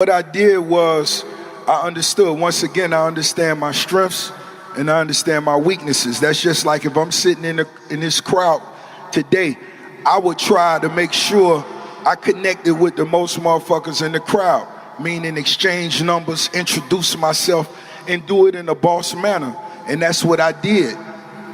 What I did was, I understood, once again, I understand my strengths and I understand my weaknesses. That's just like if I'm sitting in this crowd today, I would try to make sure I connected with the most motherfuckers in the crowd, meaning exchange numbers, introduce myself, and do it in a boss manner. And that's what I did.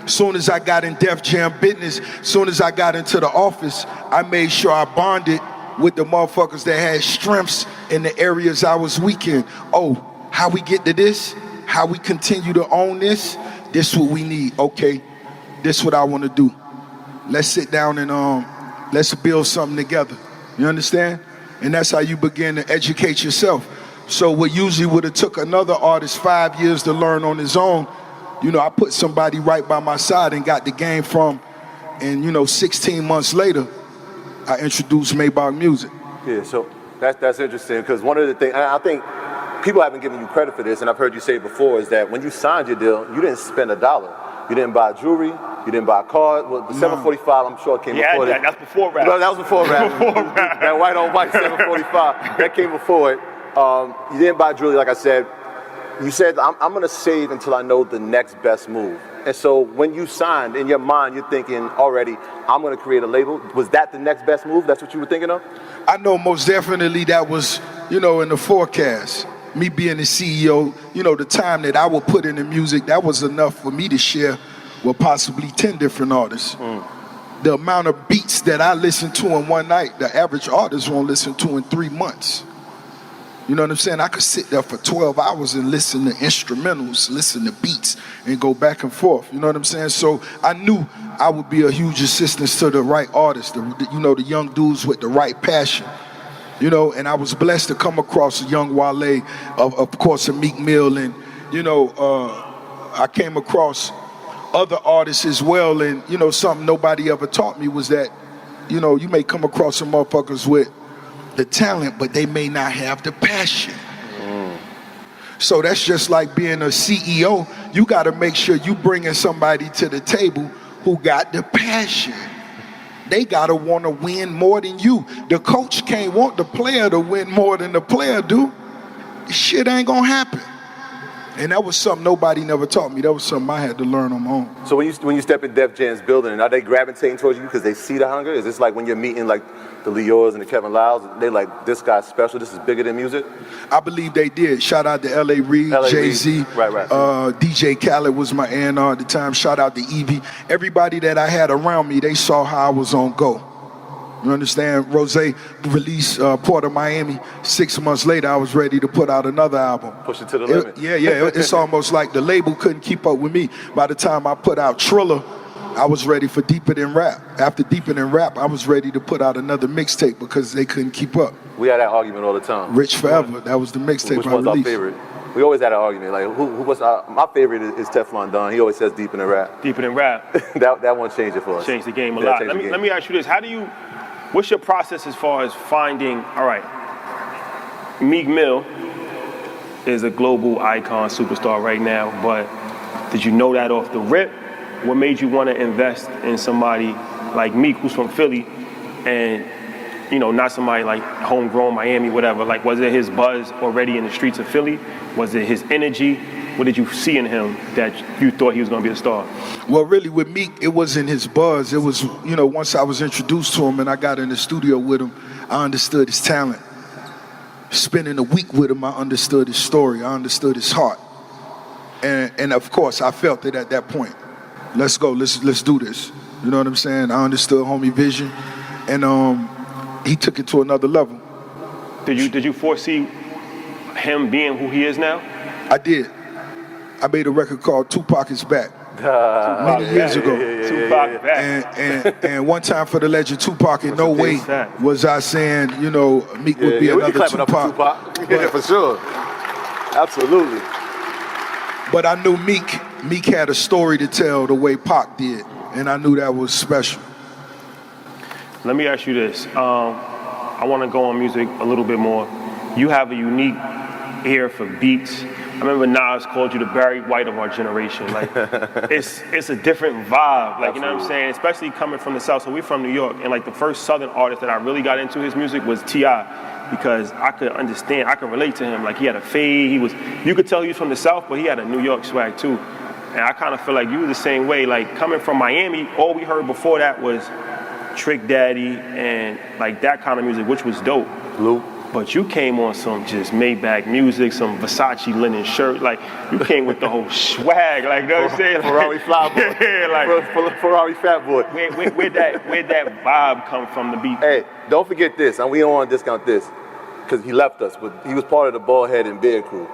Soon as I got in Def Jam business, soon as I got into the office, I made sure I bonded with the motherfuckers that had strengths in the areas I was weak in. Oh, how we get to this? How we continue to own this? This what we need. Okay, this what I want to do. Let's sit down and let's build something together. You understand? And that's how you begin to educate yourself. So what usually would have took another artist 5 years to learn on his own, you know, I put somebody right by my side and got the game from, and 16 months later, I introduced Maybach Music. Yeah, so that's interesting, because one of the things, I think people haven't given you credit for this, and I've heard you say it before, is that when you signed your deal, you didn't spend $1. You didn't buy jewelry, you didn't buy a car. Well, the 745, I'm sure, came before that. That's before rap. No, that was before rap. That white on white 745, that came before it. You didn't buy jewelry, like I said. You said, I'm going to save until I know the next best move. And so when you signed, in your mind, you're thinking already, I'm going to create a label. Was that the next best move? That's what you were thinking of? I know most definitely that was, in the forecast. Me being the CEO, the time that I would put in the music, that was enough for me to share with possibly 10 different artists. The amount of beats that I listened to in one night, the average artist won't listen to in 3 months. You know what I'm saying? I could sit there for 12 hours and listen to instrumentals, listen to beats, and go back and forth. You know what I'm saying? So I knew I would be a huge assistance to the right artists, the young dudes with the right passion. And I was blessed to come across a young Wale, of course, a Meek Mill, and, I came across other artists as well, and, something nobody ever taught me was that, you may come across some motherfuckers with the talent, but they may not have the passion. So that's just like being a CEO. You got to make sure you bringing somebody to the table who got the passion. They got to want to win more than you. The coach can't want the player to win more than the player do. Shit ain't gonna happen. And that was something nobody never taught me. That was something I had to learn on my own. So when you step in Def Jam's building, are they gravitating towards you because they see the hunger? Is this like when you're meeting like the Leors and the Kevin Lyles, they like, this guy's special, this is bigger than music? I believe they did. Shout out to L.A. Reid, Jay-Z. Right. DJ Khaled was my A&R at the time. Shout out to Evie. Everybody that I had around me, they saw how I was on go. You understand? Rose released Port of Miami. 6 months later, I was ready to put out another album. Push it to the limit. Yeah. It's almost like the label couldn't keep up with me. By the time I put out Triller, I was ready for Deeper Than Rap. After Deeper Than Rap, I was ready to put out another mixtape because they couldn't keep up. We had that argument all the time. Rich Forever, that was the mixtape Which I one's released. our favorite? We always had an argument. Like, who was my favorite is Teflon Don. He always says Deeper Than Rap. Deeper Than Rap. that one changed it for us. Changed the game a lot. Let me ask you this. What's your process as far as finding, all right, Meek Mill is a global icon, superstar right now, but did you know that off the rip? What made you want to invest in somebody like Meek, who's from Philly, and, not somebody like homegrown Miami, whatever? Like, was it his buzz already in the streets of Philly? Was it his energy? What did you see in him that you thought he was going to be a star? Well, really, with Meek, it wasn't his buzz. It was, once I was introduced to him and I got in the studio with him, I understood his talent. Spending a week with him, I understood his story. I understood his heart. And of course, I felt it at that point. Let's go. Let's do this. You know what I'm saying? I understood homie vision, and he took it to another level. Did you foresee him being who he is now? I did. I made a record called Tupac Is Back many years ago. Tupac back. And one time for the legend Tupac, in no way was I saying, Meek would be another Tupac. Yeah, for sure. Absolutely. But I knew Meek had a story to tell the way Pac did, and I knew that was special. Let me ask you this. I want to go on music a little bit more. You have a unique ear for beats. I remember Nas called you the Barry White of our generation. Like, it's a different vibe. Like, you know what I'm saying? Especially coming from the South. So we're from New York, and like the first Southern artist that I really got into his music was T.I. because I could understand, I could relate to him. Like he had a fade, you could tell he was from the South, but he had a New York swag too. And I kind of feel like you were the same way. Like coming from Miami, all we heard before that was Trick Daddy and like that kind of music, which was dope. Blue. But you came on some just Maybach music, some Versace linen shirt. Like you came with the whole swag. Like you know what I'm saying? Like, Ferrari Flyboy. Yeah, like Ferrari Fat Boy. Where'd that vibe come from to be? Hey, don't forget this, and we don't want to discount this, because he left us, but he was part of the Ballhead and Beard crew,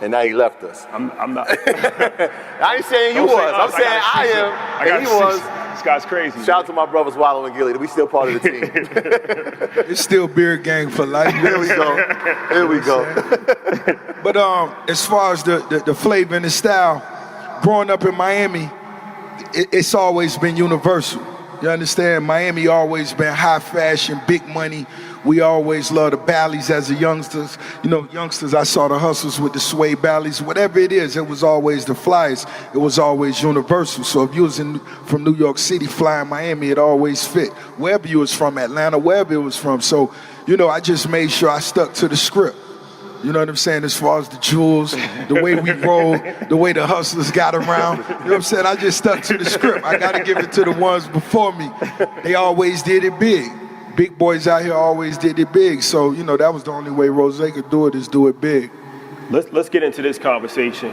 and now he left us. I'm not. I ain't saying you was. I'm saying I am, and he was. This guy's crazy. Shout out to my brothers Wallow and Gilly. We still part of the team. It's still Beard Gang for life. Here we go. Here we go. But as far as the flavor and the style, growing up in Miami, it's always been universal. You understand? Miami always been high fashion, big money. We always loved the Bally's as a youngsters. You know, youngsters, I saw the hustles with the suede Bally's. Whatever it is, it was always the flyers. It was always universal. So if you was from New York City flying Miami, it always fit. Wherever you was from, Atlanta, wherever it was from. So, you know, I just made sure I stuck to the script. You know what I'm saying? As far as the jewels, the way we roll, the way the hustlers got around. You know what I'm saying? I just stuck to the script. I got to give it to the ones before me. They always did it big. Big boys out here always did it big. So, you know, that was the only way Rose could do it, is do it big. Let's get into this conversation.